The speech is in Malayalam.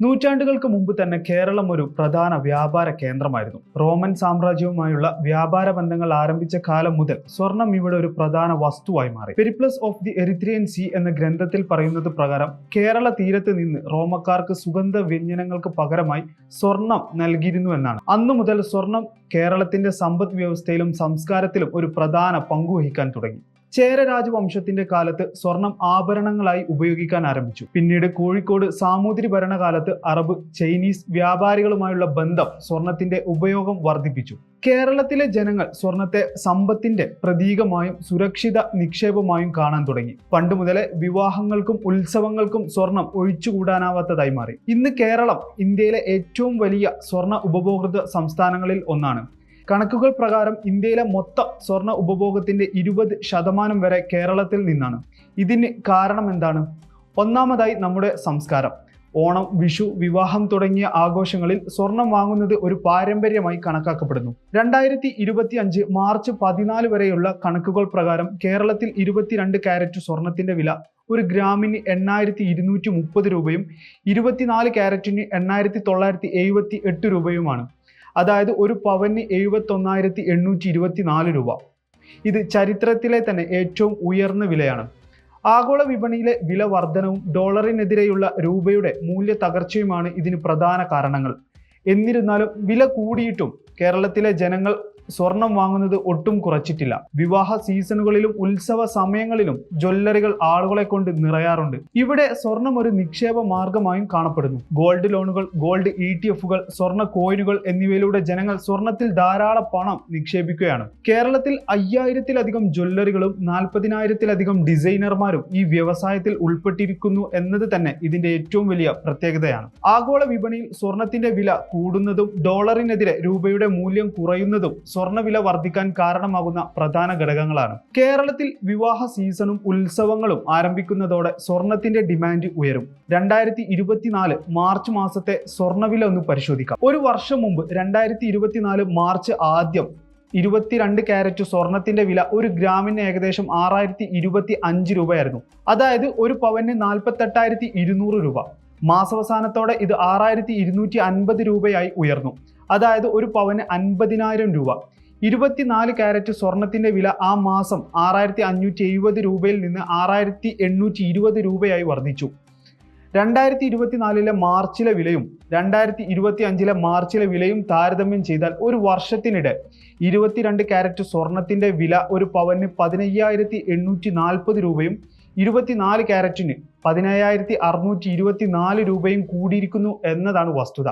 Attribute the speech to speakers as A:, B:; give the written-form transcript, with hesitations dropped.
A: നൂറ്റാണ്ടുകൾക്ക് മുമ്പ് തന്നെ കേരളം ഒരു പ്രധാന വ്യാപാര കേന്ദ്രമായിരുന്നു. റോമൻ സാമ്രാജ്യവുമായുള്ള വ്യാപാര ബന്ധങ്ങൾ ആരംഭിച്ച കാലം മുതൽ സ്വർണം ഇവിടെ ഒരു പ്രധാന വസ്തുവായി മാറി. Periplus of the Erythraean Sea എന്ന ഗ്രന്ഥത്തിൽ പറയുന്നത് പ്രകാരം കേരള തീരത്ത് നിന്ന് റോമക്കാർക്ക് സുഗന്ധ വ്യഞ്ജനങ്ങൾക്ക് പകരമായി സ്വർണം നൽകിയിരുന്നു എന്നാണ്. അന്നു മുതൽ സ്വർണം കേരളത്തിന്റെ സമ്പദ് വ്യവസ്ഥയിലും സംസ്കാരത്തിലും ഒരു പ്രധാന പങ്കുവഹിക്കാൻ തുടങ്ങി. ചേര രാജവംശത്തിന്റെ കാലത്ത് സ്വർണം ആഭരണങ്ങളായി ഉപയോഗിക്കാൻ ആരംഭിച്ചു. പിന്നീട് കോഴിക്കോട് സാമൂതിരി ഭരണകാലത്ത് അറബ്, ചൈനീസ് വ്യാപാരികളുമായുള്ള ബന്ധം സ്വർണത്തിന്റെ ഉപയോഗം വർദ്ധിപ്പിച്ചു. കേരളത്തിലെ ജനങ്ങൾ സ്വർണത്തെ സമ്പത്തിന്റെ പ്രതീകമായും സുരക്ഷിത നിക്ഷേപമായും കാണാൻ തുടങ്ങി. പണ്ട് മുതലേ വിവാഹങ്ങൾക്കും ഉത്സവങ്ങൾക്കും സ്വർണം ഒഴിച്ചുകൂടാനാവാത്തതായി മാറി. ഇന്ന് കേരളം ഇന്ത്യയിലെ ഏറ്റവും വലിയ സ്വർണ്ണ ഉപഭോക്തൃ സംസ്ഥാനങ്ങളിൽ ഒന്നാണ്. കണക്കുകൾ പ്രകാരം ഇന്ത്യയിലെ മൊത്തം സ്വർണ്ണ ഉപഭോഗത്തിന്റെ 20% വരെ കേരളത്തിൽ നിന്നാണ്. ഇതിന് കാരണം എന്താണ്? ഒന്നാമതായി നമ്മുടെ സംസ്കാരം. ഓണം, വിഷു, വിവാഹം തുടങ്ങിയ ആഘോഷങ്ങളിൽ സ്വർണം വാങ്ങുന്നത് ഒരു പാരമ്പര്യമായി കണക്കാക്കപ്പെടുന്നു. 2025 മാർച്ച് 14 വരെയുള്ള കണക്കുകൾ പ്രകാരം കേരളത്തിൽ 22 കാരറ്റ് സ്വർണത്തിന്റെ വില ഒരു ഗ്രാമിന് 8,230 രൂപയും 24 കാരറ്റിന് 8,978 രൂപയുമാണ്. അതായത് ഒരു പവന് 71,824 രൂപ. ഇത് ചരിത്രത്തിലെ തന്നെ ഏറ്റവും ഉയർന്ന വിലയാണ്. ആഗോള വിപണിയിലെ വില വർധനവും ഡോളറിനെതിരെയുള്ള രൂപയുടെ മൂല്യ തകർച്ചയുമാണ് ഇതിന് പ്രധാന കാരണങ്ങൾ. എന്നിരുന്നാലും വില കൂടിയിട്ടും കേരളത്തിലെ ജനങ്ങൾ സ്വർണം വാങ്ങുന്നത് ഒട്ടും കുറച്ചിട്ടില്ല. വിവാഹ സീസണുകളിലും ഉത്സവ സമയങ്ങളിലും ജ്വല്ലറികൾ ആളുകളെ കൊണ്ട് നിറയാറുണ്ട്. ഇവിടെ സ്വർണം ഒരു നിക്ഷേപ മാർഗമായും കാണപ്പെടുന്നു. ഗോൾഡ് ലോണുകൾ, ഗോൾഡ് ETF-കൾ, സ്വർണ്ണ കോയിനുകൾ എന്നിവയിലൂടെ ജനങ്ങൾ സ്വർണത്തിൽ ധാരാളം പണം നിക്ഷേപിക്കുകയാണ്. കേരളത്തിൽ 5000-ലധികം ജ്വല്ലറികളും 40,000-ലധികം ഡിസൈനർമാരും ഈ വ്യവസായത്തിൽ ഉൾപ്പെട്ടിരിക്കുന്നു എന്നത് തന്നെ ഇതിന്റെ ഏറ്റവും വലിയ പ്രത്യേകതയാണ്. ആഗോള വിപണിയിൽ സ്വർണത്തിന്റെ വില കൂടുന്നതും ഡോളറിനെതിരെ രൂപയുടെ മൂല്യം കുറയുന്നതും സ്വർണ്ണവില വർദ്ധിക്കാൻ കാരണമാകുന്ന പ്രധാന ഘടകങ്ങളാണ്. കേരളത്തിൽ വിവാഹ സീസണും ഉത്സവങ്ങളും ആരംഭിക്കുന്നതോടെ സ്വർണത്തിന്റെ ഡിമാൻഡ് ഉയരും. 2024 മാർച്ച് മാസത്തെ സ്വർണ്ണവില ഒന്ന് പരിശോധിക്കാം. ഒരു വർഷം മുമ്പ് 2024 മാർച്ച് ആദ്യം 22 കാരറ്റ് സ്വർണത്തിന്റെ വില ഒരു ഗ്രാമിന് ഏകദേശം 6,025 രൂപയായിരുന്നു. അതായത് ഒരു പവന് 48,200 രൂപ. മാസാവസാനത്തോടെ ഇത് 6,250 രൂപയായി ഉയർന്നു. അതായത് ഒരു പവന് 50,000 രൂപ. 24 കാരറ്റ് സ്വർണത്തിന്റെ വില ആ മാസം 6,570 രൂപയിൽ നിന്ന് 6,820 രൂപയായി വർദ്ധിച്ചു. 2024 മാർച്ചിലെ വിലയും 2025 മാർച്ചിലെ വിലയും താരതമ്യം ചെയ്താൽ ഒരു വർഷത്തിനിടെ 22 കാരറ്റ് സ്വർണത്തിന്റെ വില ഒരു പവന് 15,840 രൂപയും 24 കാരറ്റിന് 17,624 രൂപയും കൂടിയിരിക്കുന്നു എന്നതാണ് വസ്തുത.